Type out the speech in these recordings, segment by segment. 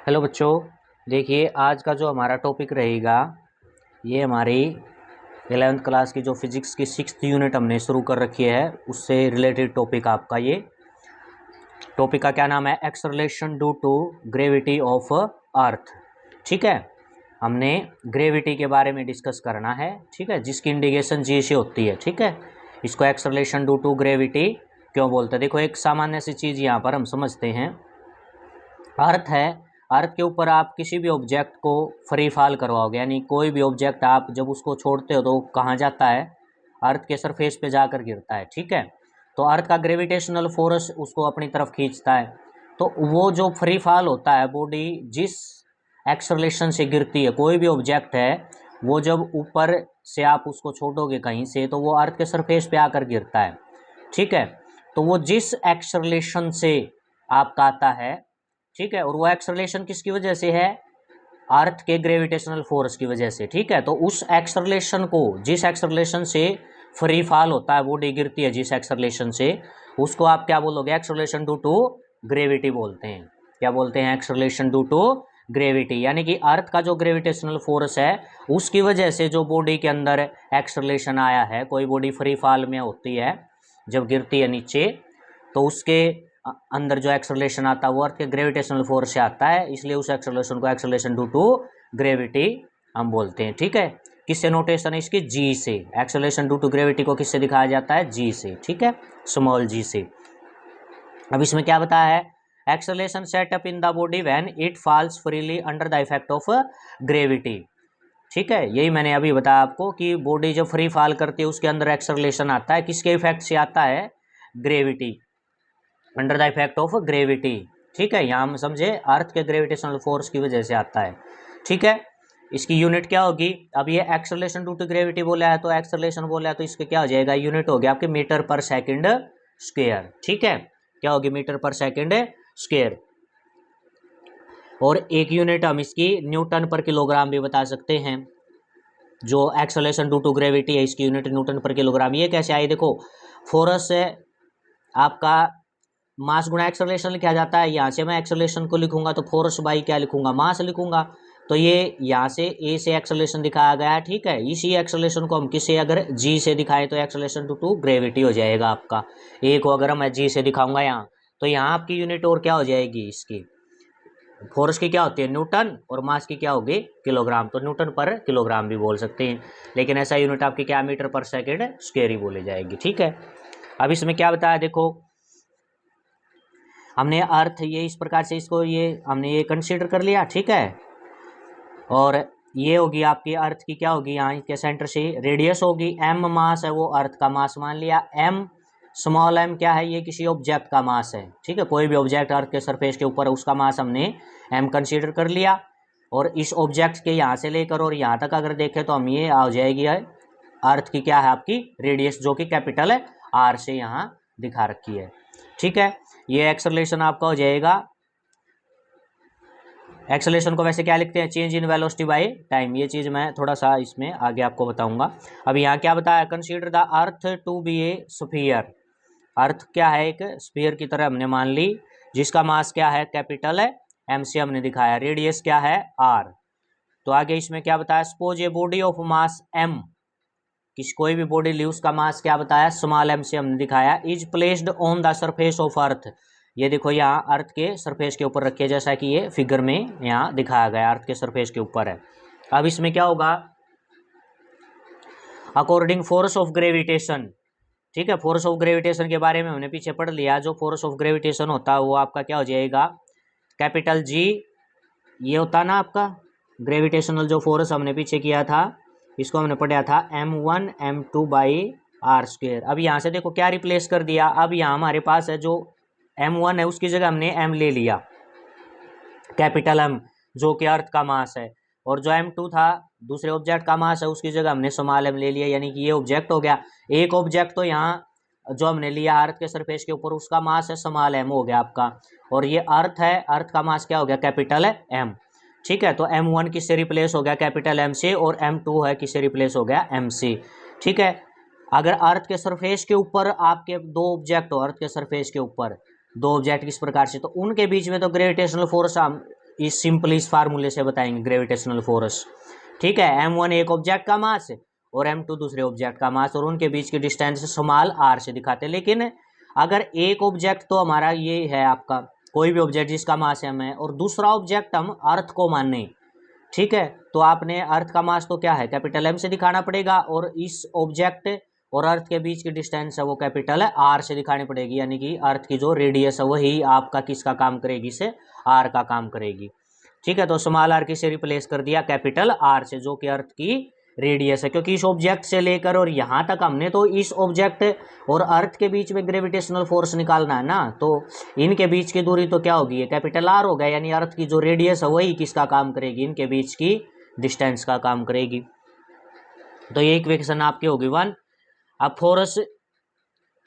Hello बच्चों, देखिए आज का जो हमारा टॉपिक रहेगा ये हमारी 11th क्लास की जो फिजिक्स की 6th यूनिट हमने शुरू कर रखी है उससे रिलेटेड टॉपिक आपका ये टॉपिक का क्या नाम है, acceleration due to gravity of earth. ठीक है, हमने ग्रेविटी के बारे में डिस्कस करना है। ठीक है, जिसकी इंडिकेशन जी से होती है। ठीक है, इसको एक्सेलरेशन ड्यू टू ग्रेविटी क्यों बोलते हैं। देखो एक सामान्य सी चीज़ यहाँ पर हम समझते हैं। अर्थ है, अर्थ के ऊपर आप किसी भी ऑब्जेक्ट को फ्री फॉल करवाओगे, यानी कोई भी ऑब्जेक्ट आप जब उसको छोड़ते हो तो कहाँ जाता है, अर्थ के सरफेस पे जाकर गिरता है। ठीक है, तो अर्थ का ग्रेविटेशनल फोर्स उसको अपनी तरफ खींचता है। तो वो जो फ्री फॉल होता है, बॉडी जिस एक्सेलरेशन से गिरती है, कोई भी ऑब्जेक्ट है वो जब ऊपर से आप उसको छोड़ोगे कहीं से तो वो अर्थ के सरफेस पे आकर गिरता है। ठीक है, तो वो जिस एक्सेलरेशन से आपका आता है, ठीक है, और वो एक्सेलरेशन किसकी वजह से है, अर्थ के ग्रेविटेशनल फोर्स की वजह से। ठीक है, तो उस एक्सेलरेशन को, जिस एक्सेलरेशन से फ्री फॉल होता है, बॉडी गिरती है जिस एक्सेलरेशन से, उसको आप क्या बोलोगे, एक्सेलरेशन ड्यू टू ग्रेविटी बोलते हैं। क्या बोलते हैं, एक्सेलरेशन ड्यू टू ग्रेविटी। यानी कि अर्थ का जो ग्रेविटेशनल फोर्स है उसकी वजह से जो बॉडी के अंदर एक्सेलरेशन आया है, कोई बॉडी फ्री फॉल में होती है जब गिरती है नीचे, तो उसके अंदर जो एक्सेलरेशन आता है वो अर्थ के ग्रेविटेशनल फोर्स से आता है, इसलिए उस एक्सेलरेशन को एक्सेलरेशन ड्यू टू ग्रेविटी हम बोलते हैं। ठीक है, किससे नोटेशन है इसकी, जी से। एक्सेलरेशन ड्यू टू ग्रेविटी को किससे दिखाया जाता है, जी से। ठीक है, स्मॉल जी से। अब इसमें क्या बताया है, acceleration set up in the body when it falls freely under the effect of gravity. ठीक है, यही मैंने अभी बताया आपको कि बॉडी जब फ्री फॉल करती है उसके अंदर एक्सेलरेशन आता है, किसके इफेक्ट से आता है, gravity, under the effect of gravity. ठीक है, यहाँ हम समझे अर्थ के ग्रेविटेशनल फोर्स की वजह से आता है। ठीक है, इसकी यूनिट क्या होगी, अब ये एक्सेलरेशन ड्यू टू ग्रेविटी बोला है तो एक्सेलरेशन बोला है तो इसके क्या हो जाएगा, यूनिट हो गया आपके मीटर पर सेकंड स्क्वायर। ठीक है, क्या होगी, मीटर पर सेकंड स्क्वायर। और एक यूनिट हम इसकी न्यूटन पर किलोग्राम भी बता सकते हैं। जो एक्सेलरेशन ड्यू टू ग्रेविटी है इसकी यूनिट न्यूटन पर किलोग्राम। ये कैसे आई, देखो फोर्स है आपका, मास गुणा एक्सेलरेशन लिखा जाता है। यहाँ से मैं एक्सेलरेशन को लिखूंगा तो फोर्स बाई क्या लिखूंगा, मास लिखूंगा। तो ये यहाँ से ए से एक्सेलरेशन दिखाया गया है। ठीक है, इसी एक्सेलरेशन को हम किसे अगर जी से दिखाएं तो एक्सेलरेशन ड्यू टू ग्रेविटी हो जाएगा आपका। ए को अगर मैं जी से दिखाऊंगा यहाँ, तो यहाँ आपकी यूनिट और क्या हो जाएगी, इसकी फोर्स की क्या होती है, न्यूटन, और मास की क्या होगी, किलोग्राम। तो न्यूटन पर किलोग्राम भी बोल सकते हैं, लेकिन ऐसा यूनिट आपकी क्या, मीटर पर सेकेंड स्क्वायर ही बोली जाएगी। ठीक है, अब इसमें क्या बताया, देखो हमने अर्थ ये इस प्रकार से इसको ये हमने ये कंसीडर कर लिया। ठीक है, और ये होगी आपकी अर्थ की क्या होगी, यहाँ के सेंटर से रेडियस होगी, एम मास है वो अर्थ का मास मान लिया, एम स्मॉल एम क्या है, ये किसी ऑब्जेक्ट का मास है। ठीक है, कोई भी ऑब्जेक्ट अर्थ के सरफेस के ऊपर उसका मास हमने एम कंसीडर कर लिया। और इस ऑब्जेक्ट के यहाँ से लेकर और यहाँ तक अगर देखें तो हम ये आ जाएगी है अर्थ की क्या है आपकी रेडियस, जो कि कैपिटल है आर से यहाँ दिखा रखी है। ठीक है, ये एक्सेलरेशन आपका हो जाएगा, एक्सेलरेशन को वैसे क्या लिखते हैं, change in velocity by time. ये चीज़ मैं थोड़ा सा इसमें आगे आपको बताऊंगा। अब यहाँ क्या बताया, consider the earth to be a sphere. Earth क्या है, एक स्फीयर की तरह हमने मान ली, जिसका मास क्या है, कैपिटल है, एम से हमने दिखाया, रेडियस क्या है, आर। तो आगे इसमें क्या बताया, suppose a body of mass M, किस कोई भी बॉडी ली उसका मास क्या बताया, स्मॉल एम से हमने दिखाया, is placed on the surface of earth. ये देखो यहाँ अर्थ के सरफेस के ऊपर रखिए, जैसा कि ये फिगर में यहाँ दिखाया गया, अर्थ के सरफेस के ऊपर है। अब इसमें क्या होगा, अकॉर्डिंग फोर्स ऑफ ग्रेविटेशन। ठीक है, फोर्स ऑफ ग्रेविटेशन के बारे में हमने पीछे पढ़ लिया। जो फोर्स ऑफ ग्रेविटेशन होता है वो आपका क्या हो जाएगा, कैपिटल जी, ये होता ना आपका ग्रेविटेशनल जो फोर्स हमने पीछे किया था, इसको हमने पढ़ा था m1 m2 by are square. अब यहाँ से देखो क्या रिप्लेस कर दिया, अब यहाँ हमारे पास है जो m1 है उसकी जगह हमने m ले लिया, कैपिटल M, जो कि अर्थ का मास है, और जो m2 था दूसरे ऑब्जेक्ट का मास है उसकी जगह हमने स्मॉल m ले लिया, यानी कि ये ऑब्जेक्ट हो गया। एक ऑब्जेक्ट तो यहाँ जो हमने लिया अर्थ के सरफेस के ऊपर उसका मास है स्मॉल m हो गया आपका, और ये अर्थ है, अर्थ का मास क्या हो गया, कैपिटल है M। ठीक है, तो m1 किससे रिप्लेस हो गया, कैपिटल M से, और m2 है किससे रिप्लेस हो गया, M से। ठीक है, अगर अर्थ के सरफेस के ऊपर आपके दो ऑब्जेक्ट हो, अर्थ के सरफेस के ऊपर दो ऑब्जेक्ट किस प्रकार से, तो उनके बीच में तो ग्रेविटेशनल फोर्स हम इस सिंपल इस फार्मूले से बताएंगे ग्रेविटेशनल फोर्स। ठीक है, m1 एक ऑब्जेक्ट का मास और m2 दूसरे ऑब्जेक्ट का मास, और उनके बीच की डिस्टेंस स्मॉल r से दिखाते हैं। लेकिन अगर एक ऑब्जेक्ट तो हमारा ये है आपका कोई भी ऑब्जेक्ट जिसका मास m है, और दूसरा ऑब्जेक्ट हम अर्थ को माने, ठीक है, तो आपने अर्थ का मास तो क्या है कैपिटल M से दिखाना पड़ेगा, और इस ऑब्जेक्ट और अर्थ के बीच की डिस्टेंस है वो कैपिटल R से दिखानी पड़ेगी, यानी कि अर्थ की जो रेडियस है वही आपका किसका काम करेगी, से R का काम करेगी। ठीक है, तो स्मॉल r किसे रिप्लेस कर दिया कैपिटल R से, जो कि अर्थ की रेडियस है, क्योंकि इस ऑब्जेक्ट से लेकर और यहाँ तक हमने तो इस ऑब्जेक्ट और अर्थ के बीच में ग्रेविटेशनल फोर्स निकालना है ना, तो इनके बीच की दूरी तो क्या होगी, कैपिटल R होगा, यानी अर्थ की जो रेडियस है वही किसका काम करेगी, इनके बीच की डिस्टेंस का काम करेगी। तो ये इक्वेशन आपकी होगी 1। अब फोर्स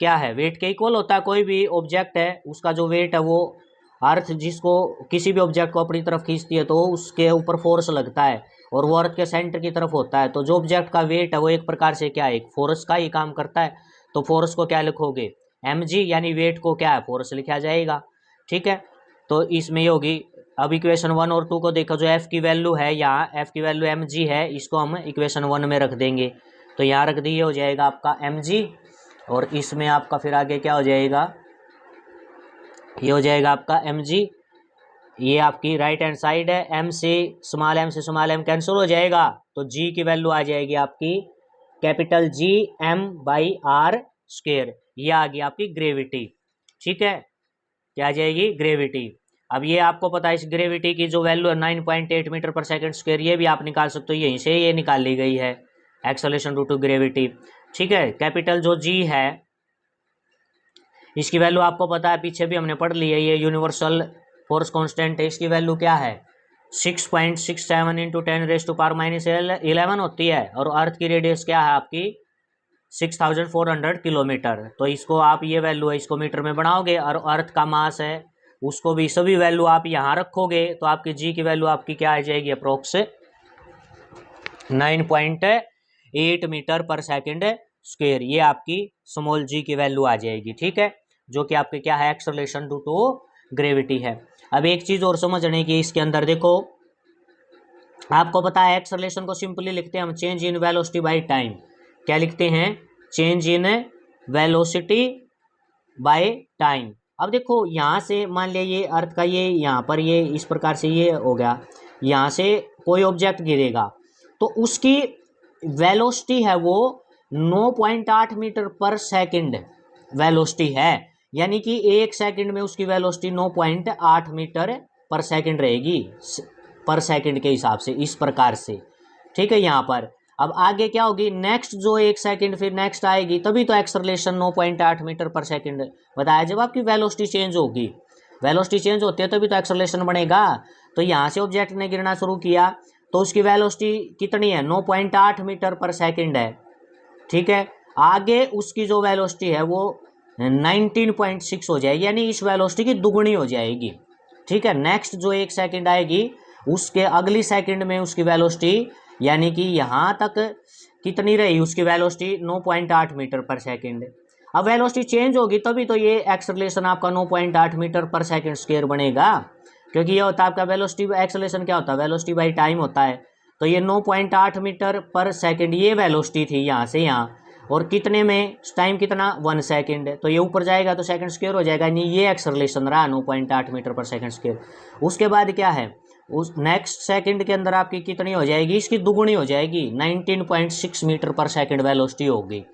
क्या है, वेट के इक्वल होता है। कोई भी ऑब्जेक्ट है उसका जो वेट है वो अर्थ जिसको किसी भी ऑब्जेक्ट को अपनी तरफ खींचती है तो उसके ऊपर फोर्स लगता है, और वो अर्थ के सेंटर की तरफ होता है। तो जो ऑब्जेक्ट का वेट है वो एक प्रकार से क्या है, एक फोर्स का ही काम करता है। तो फोर्स को क्या लिखोगे, mg, यानी वेट को क्या है फोर्स लिखा जाएगा। ठीक है, तो इसमें ये होगी। अब इक्वेशन 1 और 2 को देखो, जो f की वैल्यू है, यहाँ f की वैल्यू mg है, इसको हम इक्वेशन 1 में रख देंगे। तो यहाँ रख दिए, हो जाएगा आपका mg, और इसमें आपका फिर आगे क्या हो जाएगा, ये हो जाएगा आपका mg। ये आपकी राइट हैंड साइड है, m से स्मॉल m कैंसिल हो जाएगा, तो g की वैल्यू आ जाएगी आपकी कैपिटल G m/r स्क्वायर। ये आ गई आपकी ग्रेविटी। ठीक है, क्या आ जाएगी, ग्रेविटी। अब ये आपको पता है इस ग्रेविटी की जो वैल्यू है 9.8 मीटर पर सेकंड स्क्वायर, ये भी आप निकाल सकते हो, यहीं से ये निकाल ली गई है, एक्सेलरेशन ड्यू टू ग्रेविटी। ठीक है, कैपिटल जो G है इसकी वैल्यू आपको पता है, पीछे भी हमने पढ़ ली है, ये यूनिवर्सल फोर्स कांस्टेंट है, इसकी वैल्यू क्या है 6.67 इंटू 10⁻⁻11 होती है, और अर्थ की रेडियस क्या है आपकी 6400 किलोमीटर। तो इसको आप ये वैल्यू है इसको मीटर में बनाओगे, और अर्थ का मास है उसको भी सभी वैल्यू आप यहाँ रखोगे, तो आपकी जी की वैल्यू आपकी क्या आ जाएगी, अप्रोक्स 9.8 मीटर पर सेकेंड स्क्वायर। ये आपकी स्मॉल जी की वैल्यू आ जाएगी। ठीक है, जो कि आपके क्या है, एक्सेलरेशन ड्यू टू ग्रेविटी है। अब एक चीज और समझने की, इसके अंदर देखो आपको पता है एक्सेलरेशन को सिंपली लिखते हैं हम change in velocity by time. क्या लिखते हैं, change in velocity by time. अब देखो यहाँ से मान लिया ये अर्थ का ये यहाँ पर ये इस प्रकार से ये हो गया, यहाँ से कोई ऑब्जेक्ट गिरेगा तो उसकी वेलोसिटी है वो 9.8 मीटर पर सेकंड वेलोसिटी है, यानी कि एक सेकंड में उसकी वेलोसिटी 9.8 मीटर पर सेकंड रहेगी, पर सेकंड के हिसाब से इस प्रकार से। ठीक है, यहाँ पर अब आगे क्या होगी, नेक्स्ट जो एक सेकंड फिर नेक्स्ट आएगी, तभी तो एक्सेलरेशन 9.8 मीटर पर सेकंड बताया। जब आपकी वेलोसिटी चेंज होगी, वेलोसिटी चेंज होती है तभी तो एक्सेलरेशन बनेगा। तो यहाँ से ऑब्जेक्ट ने गिरना शुरू किया तो उसकी वेलोसिटी कितनी है, 9.8 मीटर पर सेकंड है। ठीक है, आगे उसकी जो वेलोसिटी है वो 19.6 हो जाएगी, यानी इस वेलोसिटी की दुगुनी हो जाएगी। ठीक है, नेक्स्ट जो एक सेकंड आएगी उसके अगली सेकंड में उसकी वेलोसिटी यानी कि यहाँ तक कितनी रही उसकी वेलोसिटी 9.8 मीटर पर सेकंड। अब वेलोसिटी चेंज होगी तभी तो ये एक्सेलरेशन आपका 9.8 मीटर पर सेकंड स्क्वायर बनेगा, क्योंकि ये होता है आपका वेलोसिटी एक्सेलरेशन क्या होता है, वेलोसिटी बाई टाइम होता है। तो ये 9.8 मीटर पर सेकंड ये वेलोसिटी थी यहाँ से यहाँ, और कितने में टाइम कितना 1 सेकंड, तो ये ऊपर जाएगा तो सेकंड स्क्वायर हो जाएगा, यानी ये एक्सेलरेशन रहा 9.8 मीटर पर सेकंड स्क्वायर। उसके बाद क्या है, उस नेक्स्ट सेकंड के अंदर आपकी कितनी हो जाएगी, इसकी दुगुनी हो जाएगी, 19.6 मीटर पर सेकंड वेलोसिटी होगी।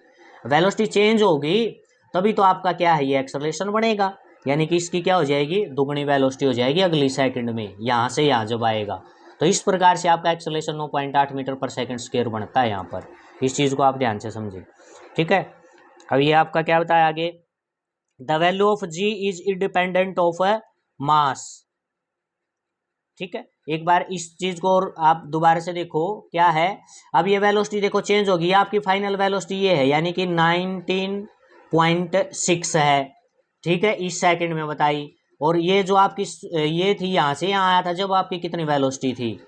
वेलोसिटी चेंज होगी तभी तो आपका क्या है, ये एक्सेलरेशन बनेगा, यानी कि इसकी क्या हो जाएगी, दुगुनी वेलोसिटी हो जाएगी अगली सेकंड में, यहाँ से यहाँ जब आएगा। तो इस प्रकार से आपका एक्सेलरेशन 9.8 मीटर पर सेकंड स्क्वायर बनता है यहाँ पर। इस चीज़ को आप ध्यान से समझिए। ठीक है, अब ये आपका क्या बताया आगे, the value of G is independent of mass. ठीक है, एक बार इस चीज को आप दोबारा से देखो क्या है। अब ये वेलोसिटी देखो चेंज होगी, ये आपकी फाइनल वेलोसिटी ये है, यानी कि 19.6 है। ठीक है, इस सेकंड में बताई, और ये जो आपकी ये थी यहाँ से यहाँ आया था जब आपकी कितनी वेलोसिटी थी,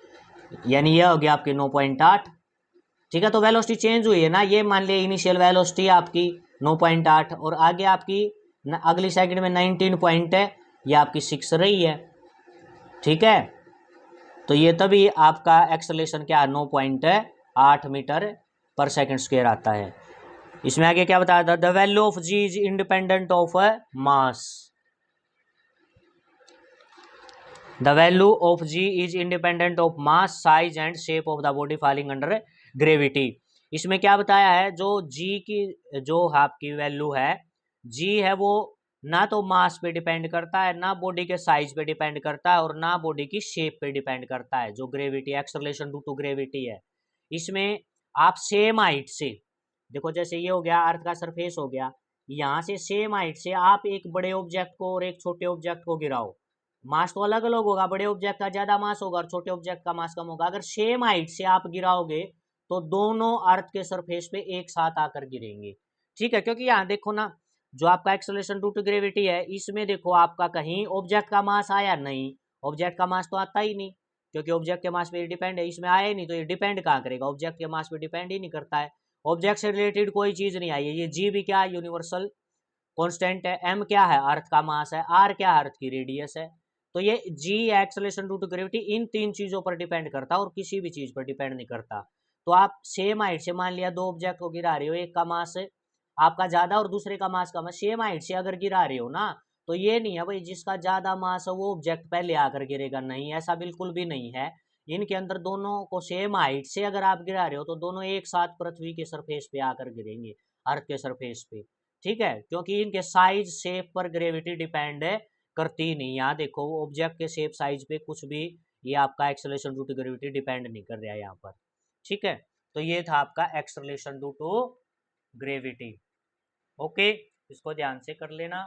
यानी ये हो गया आपकी 9.8। ठीक है, तो वेलोसिटी चेंज हुई है ना, ये मान लिया इनिशियल वेलोसिटी आपकी 9.8 और आगे आपकी अगली सेकंड में 19 पॉइंट है, ये आपकी 6 रही है। ठीक है, तो ये तभी आपका एक्सेलरेशन क्या 9.8 मीटर पर सेकंड स्क्वायर आता है। इसमें आगे क्या बताया था, the value of G is independent of mass. The value of G is independent of mass, size and shape of the body falling under gravity. इसमें क्या बताया है, जो जी की जो आपकी वैल्यू है, जी है वो ना तो मास पे डिपेंड करता है, ना बॉडी के साइज पे डिपेंड करता है, और ना बॉडी की शेप पे डिपेंड करता है। जो gravity acceleration due to gravity है, इसमें आप सेम हाइट से देखो, जैसे ये हो गया अर्थ का सरफेस हो गया, यहाँ से सेम हाइट से आप एक बड़े ऑब्जेक्ट को और एक छोटे ऑब्जेक्ट को गिराओ, मास तो अलग अलग होगा, बड़े ऑब्जेक्ट का ज्यादा मास होगा और छोटे ऑब्जेक्ट का मास कम होगा। अगर सेम हाइट से आप गिराओगे तो दोनों अर्थ के सरफेस पे एक साथ आकर गिरेंगे, ठीक है। क्योंकि यहाँ देखो ना, जो आपका एक्सेलरेशन ड्यू टू ग्रेविटी है, इसमें देखो आपका कहीं ऑब्जेक्ट का मास आया नहीं, ऑब्जेक्ट का मास तो आता ही नहीं, क्योंकि ऑब्जेक्ट के मास पे डिपेंड है, इसमें आया ही नहीं, तो ये डिपेंड कहाँ करेगा, ऑब्जेक्ट के मास पे डिपेंड ही नहीं करता है। ऑब्जेक्ट से रिलेटेड कोई चीज नहीं आई है। ये जी भी क्या है, यूनिवर्सल कांस्टेंट है, एम क्या है, अर्थ का मास है, आर क्या है, अर्थ की रेडियस है। तो ये जी एक्सेलरेशन ड्यू टू ग्रेविटी इन तीन चीजों पर डिपेंड करता है और किसी भी चीज पर डिपेंड नहीं करता। तो आप सेम हाइट से मान लिया दो ऑब्जेक्ट को गिरा रहे हो, एक का मास आपका ज्यादा और दूसरे का मास कम है, सेम हाइट से अगर गिरा रहे हो ना, तो ये नहीं है भाई जिसका ज्यादा मास है वो ऑब्जेक्ट पहले आकर गिरेगा, नहीं, ऐसा बिल्कुल भी नहीं है। इनके अंदर दोनों को सेम हाइट से अगर आप गिरा रहे हो तो दोनों एक साथ पृथ्वी के सरफेस पे आकर गिरेंगे, अर्थ के सरफेस पे, ठीक है। क्योंकि इनके साइज शेप पर ग्रेविटी डिपेंड करती नहीं। यहाँ देखो ऑब्जेक्ट के शेप साइज पे कुछ भी ये आपका acceleration due to gravity depend नहीं कर रहा है यहाँ पर, ठीक है। तो ये था आपका acceleration due to gravity. Okay, इसको ध्यान से कर लेना।